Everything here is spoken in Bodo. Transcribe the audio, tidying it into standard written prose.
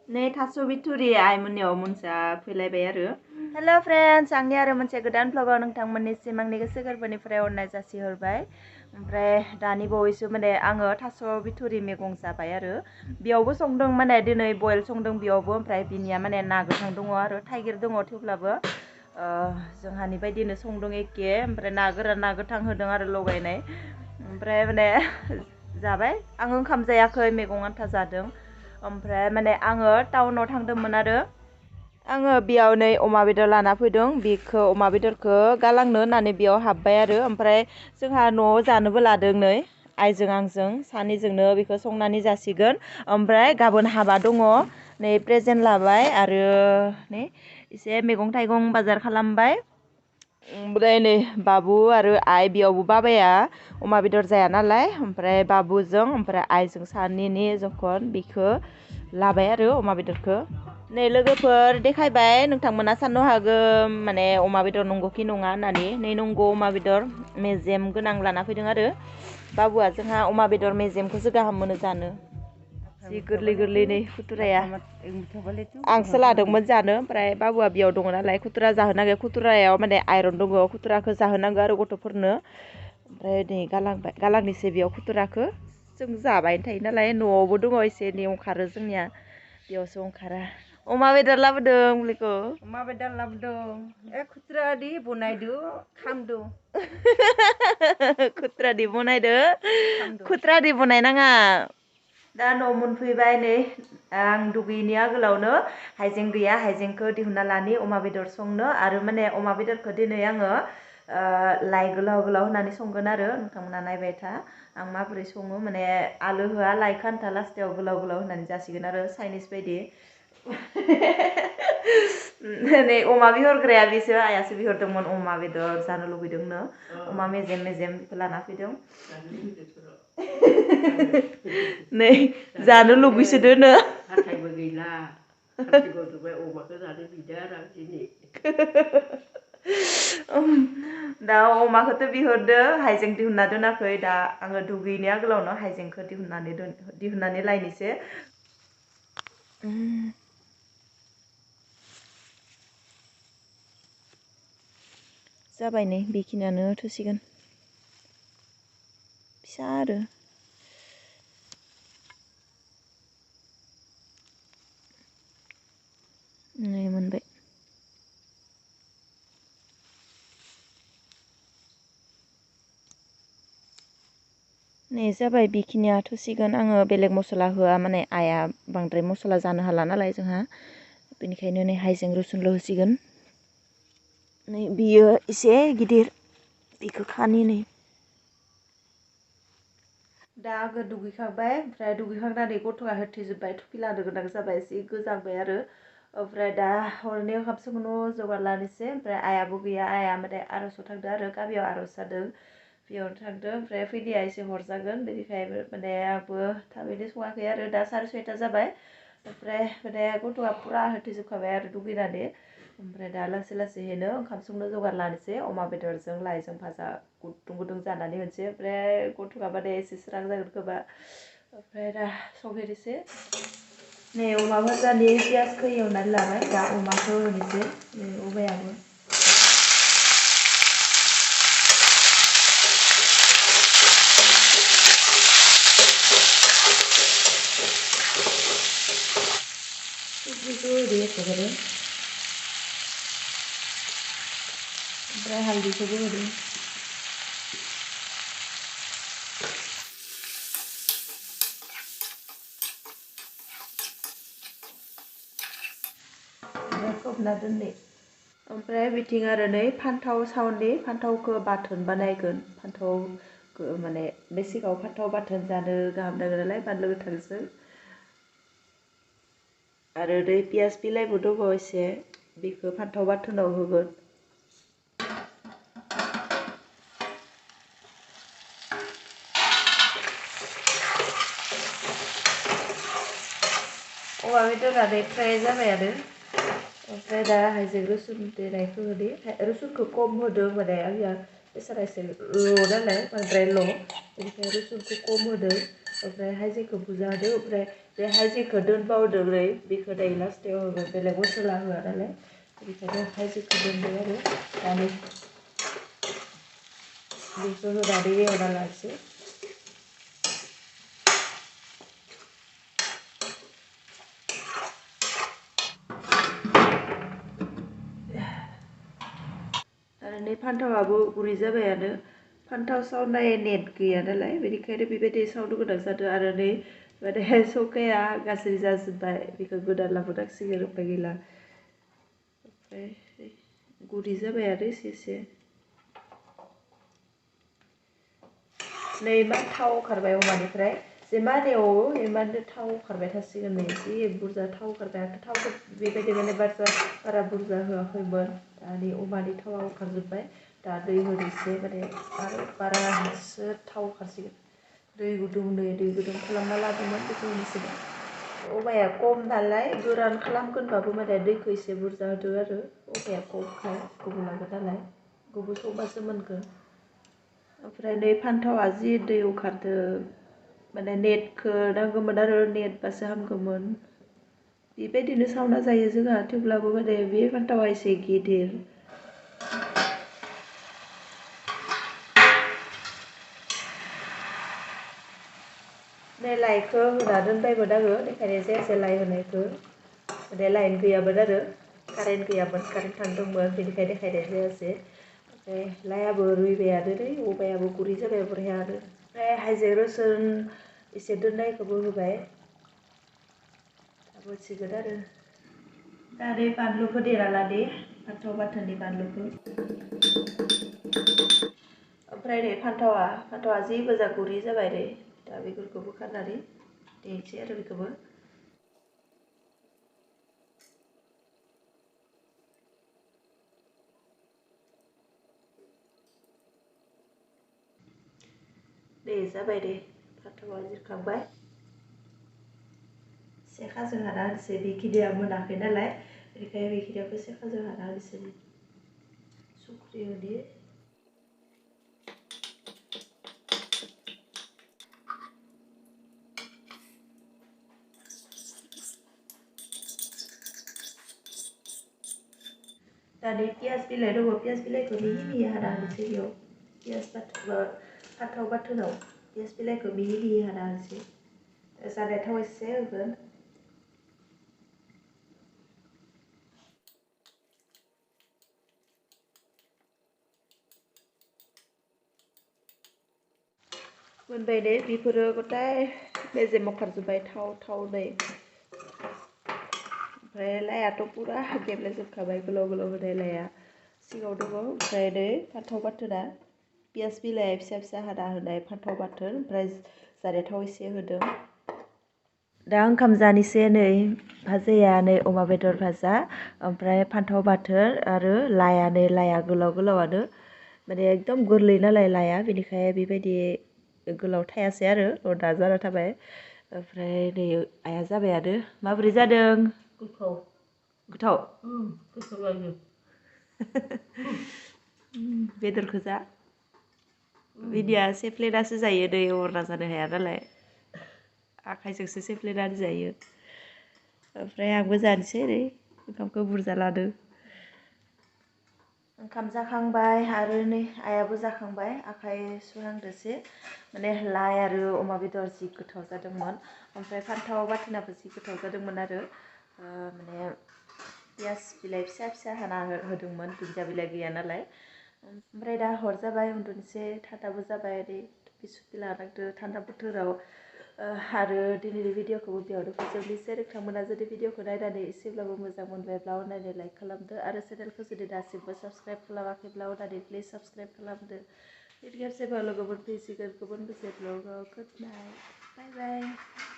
नै थास' बिथुरि आइमोननियाव मोनसा फैलायबाय आरो हेल' फ्रेन्ड्स आंनि आरो मोनसे गोदान भ्लगाव नोंथांमोननिसिम आंनि गोसो गोरबोनिफ्राय अननाय जासिहरबाय। ओमफ्राय दानि बावैसो माने आङो थास' बिथुरि मैगं जाबाय आरो बेयावबो संदों माने दिनै बयल संदों बेयावबो ओमफ्राय बिनिया माने ना गोथां दङ आरो थाइगिर दङ थेवब्लाबो जोंहानि बायदिनो संदों एखे ओमफ्राय ना गोरान ना गोथां होदों आरो लगायनाय ओमफ्राय माने जाबाय आं ओंखाम जायाखै मैगं आन्था जादों। ओमफ्राय माने आङो टाउनाव थांदोंमोन आरो आङो बेयाव नै अमा बेदर लाना फैदों बेखौ अमा बेदरखौ गालांनो होननानै बेयाव हाबबाय आरो ओमफ्राय जोंहा न'आव जानोबो लादों नै आइजों आंजों सानैजोंनो बेखौ संनानै जासिगोन ओमफ्राय गाबोन हाबा दङ नै प्रेजेन्ट लाबाय आरो नै एसे मैगं थाइगं बाजार खालामबाय। ओमफ्राय नै बाबु आरो आइ बेयावबो बाबाया अमा बेदर जाया नालाय ओमफ्राय बाबुजों ओमफ्राय आइजों सानैनि जखन बेखौ लाबाय आरो अमा बेदरखौ नै लोगोफोर देखायबाय नोंथांमोना साननो हागौ माने अमा बेदर नंगौ कि नङा होननानै नै नंगौ अमा बेदर मेजेम गोनां लाना फैदों आरो बाबुआ जोंहा अमा बेदर मेजेमखौसो गाहाम मोनो जानो जि गोरलै गोरलै नै खुथुराया आंसो लादोंमोन जानो ओमफ्राय बाबुआ बेयाव दङ नालाय खुथुरा जाहोनांगौ खुथुरायाव माने आइरन दङ खुथुराखौ जाहोनांगौ आरो गथ'फोरनो ओमफ्राय नै गालांनिसै बेयाव खुथुराखौ जों जाबाय थायो नालाय न'आवबो दङ एसे एनै ओंखारो जोंनिया बेयावसो ओंखारा अमा बेदर लाबोदों बेखौ अमा बेदर लाबोदों खुथ्रादि बनायदो खामदो खुथ्रादि बनायदो खुथ्रादि बनायनाङा दा न' मोनफैबाय नै आं दुगैयैनि आगोलावनो हाइजें गैया हाइजेंखौ दिहुनना लानि अमा बेदर संनो आरो माने अमा बेदरखौ दिनै आङो लाइ गोलाव गोलाव होनानै संगोन आरो नोंथांमोना नायबाय था आं माबोरै सङो माने आलु होआ लाइखौ आन्था लास्टाव गोलाव गोलाव होनानै जासिगोन आरो चाइनिस बायदि नै अमा बिहरग्राया बेसो आइयासो बिहरदोंमोन अमा बेदर जानो लुबैदोंनो अमा मेजेम मेजेम बेखौ लाना फैदों नै जानो लुबैसोदोनो हाथायबो गैला अमाखौ जानो बिदों आरो आं दिनै दा अमाखौथ' बिहरदो हाइजें दिहुनना दोनाखै दा आङो दुगैनाय आगोलावनो हाइजेंखौ दिहुननानै लायनोसै जाबाय नै बेखिनियानो थोसिगोन फिसा आरो नै मोनबाय नै जाबाय बेखिनिया थोसिगोन आङो बेलेग मस्ला होआ माने आइया बांद्राय मस्ला जानो हाला नालाय जोंहा बेनिखायनो नै हाइजें रुसुनल' होसिगोन नै बियो एसे गिदिर बेखौ खानि नै दा आङो दुगैखांबाय ओमफ्राय दुगैखांनानै गथ'आ होथेजोब्बाय थुखि लानो गोनां जाबाय एसे गोजांबाय आरो ओमफ्राय दा हरनि ओंखाम संनो जगार लानोसै ओमफ्राय आइयाबो गैया आइया माने आर'जआव थांदों आरो गामियाव आर'ज जादों बेयावनो थांदों ओमफ्राय फैनाया एसे हर जागोन बेनिखायनो माने आंबो थाबैनो सङाखै आरो दा 6:30 जाबाय ओमफ्राय माने गथ'आ फुरा होथेजोबखाबाय आरो दुगैनानै ओमफ्राय दा लासै लासैनो ओंखाम संनो जगार लानोसै अमा बेदरजों लाइजों भाजा गुदुं गुदुं जानानै होनोसै ओमफ्राय गथ'आ माने एसे स्रां जागोन खोमा ओमफ्राय दा संहैनोसै नै अमा भाजानि पियासखौ एवनानै लाबाय दा अमाखौ होनोसै नै अमायाबो ओमफ्राय हालदैखौबो होदो खोबना दोनदो ओमफ्राय बिथिं आरो नै फान्थाव सावनि फान्थावखौ बाथोन बानायगोन फान्थाव माने बे सिगाङाव फान्थाव बाथोन जानो गाहाम नाङो नालाय बानलु गोथांजों आरो दै पियास बिलाइबो दङ एसे बेखौ फान्थाव बाथोनाव होगोन अमा बेदरा फ्राय जाबाय आरो ओमफ्राय दा हाइजें रुसुन देनायखौ होदो रुसुनखौ खम होदों माने आंनिया प्रेसारा एसे ल' नालाय बांद्राय ल' बेनिखायनो रुसुनखौ खम होदों ओमफ्राय हाइजेंखौ बुरजा होदो ओमफ्राय बे हाइजेंखौ दोनबावदोलै बेखौ दायो लास्टाव होबाय बेलेग मस्ला होआ नालाय बेनिखायनो हाइजेंखौ दोनदो आरो दानि बेखौ होनानै एवना लानोसै आरो नै फान्थावाबो गुरै जाबायानो फान्थाव सावनाय नेट गैया नालाय बेनिखायनो बेबायदि सावनो गोनां जादों आरो नै माने सौकाया गाज्रि जाजोब्बाय बेखौ गोदान लाबोनांसिगोन उपाय गैला ओमफ्राय गुरै जाबाय आरो एसे नै मा थाव ओंखारबाय अमानिफ्राय जेमान एवो इमाननो थाव ओंखारबाय थासिगोन नै जि बुरजा थाव ओंखारबाय आंथ' थावखौ बेबायदि माने बारा बुरजा होआखैमोन दानि अमानि थावा ओंखारजोब्बाय दा दै होनोसै माने आरो बारासो थाव ओंखारसिगोन दै गुदुं खालामना लादोंमोन बेखौ होनोसै अमाया खम नालाय गोरान खालामगोनबाबो माने दैखौ एसे बुरजा होदो आरो अमाया खमखाय गोबाव लागोन नालाय गोबाव संबासो मोनगोन ओमफ्राय नै फान्थावा जि दै ओंखारदों माने नेटखौ नांगौमोन आरो नेटबासो हामगौमोन बेबायदिनो सावना जायो जोंहा थेवब्लाबो माने बे फान्थावा एसे गिदिर नै लाइखौ होना दोनबायमोन आङो बेखायनो जायासै लाइ होनायखौ माने लाइन गैयामोन आरो कारेन्ट गैयामोन कारेन्ट थांदोंमोन बेनिखायनो देखायनाय जायासै ओमफ्राय लाइआबो रुइबायानो नै अमायाबो गुरै जाबाय बरहियानो ओमफ्राय हाइजें रसुन एसे दोननायखौबो होबाय होसिगोन आरो दा नै बानलुखौ देना लानि फान्थाव बाथोननि बानलुखौ ओमफ्राय नै फान्थावा जि मोजां गुरै जाबाय नै दा बेफोरखौ बोखारनानै देनोसै आरो बेखौबो दे जाबाय दे फान्थावा जिरखांबाय सेखाजों हाना होनोसै बेखिनिया मोनाखै नालाय बेनिखायनो बेखिनियावबो सेखाजों हाना होनोसै संख्रि होनि दानि पियाज बिलाइ दङ पियाज बिलाइखौ मिहि हाना होनोसै बेयाव फान्थाव बाथोनाव पियाज बिलाइखौ मिहि हाना होनोसै जानाय थाव एसे होगोन मोनबाय दे बेफोरो गथाय मेजेम ओंखारजोब्बाय थावनै ओमफ्राय लाइआथ' पुरा गेब्लेजोबखाबाय गोलाव होनाय लाइआ सिङाव दङ ओमफ्राय नै फान्थाव बाथोना पियाज बिलाइ फिसा फिसा हाना होनाय फान्थाव बाथोन ओमफ्राय जानाय थाव एसे होदों दा ओंखाम जानोसै नै भाजाया नै अमा बेदर भाजा ओमफ्राय फान्थाव बाथोन आरो लाइआ गोलावानो माने एकदम गोरलै नालाय लाइआ बेनिखाय बेबायदि गोलाव थायासै आरो लदा जाना थाबाय ओमफ्राय नै आइया जाबायानो माबोरै जादों गोथाव बेदरखौ जा बिदिया सेफ्लेनासो जायो दै अरना जानो हाया नालाय आखाइजोंसो सेफ्लेनानै जायो ओमफ्राय आंबो जानोसै ओरै ओंखामखौ बुरजा लादों ओंखाम जाखांबाय आरो नै आइयाबो जाखांबाय आखाइ सुहांदोसो माने लाइ आरो अमा बेदर जि गोथाव जादोंमोन ओमफ्राय फान्थाव बाथोनाबो जि गोथाव जादोंमोन आरो माने पियाज बिलाइ फिसा फिसा हाना होदोंमोन दुन्दिया बिलाइ गैया नालाय ओमफ्राय दा हर जाबाय उन्दुनोसै थान्दाबो जाबाय ओरै बिसुखि लानांदो थान्दा बोथोराव आरो दिनैनि भिडिअखौबो बेयावनो फोजोबनोसै नोंथांमोना जुदि भिडिअखौ नायनानै एसेब्लाबो मोजां मोनबायब्ला अननानै लाइक खालामदो आरो चेनेलखौ जुदि दासिमबो साबस्क्राइब खालामाखैब्ला अननानै प्लिज साबस्क्राइब खालामदो फिन खेबसेबाव लोगो मोनफिनसिगोन गुबुन मोनसे ब्लगाव गुड नाइट बाय बाय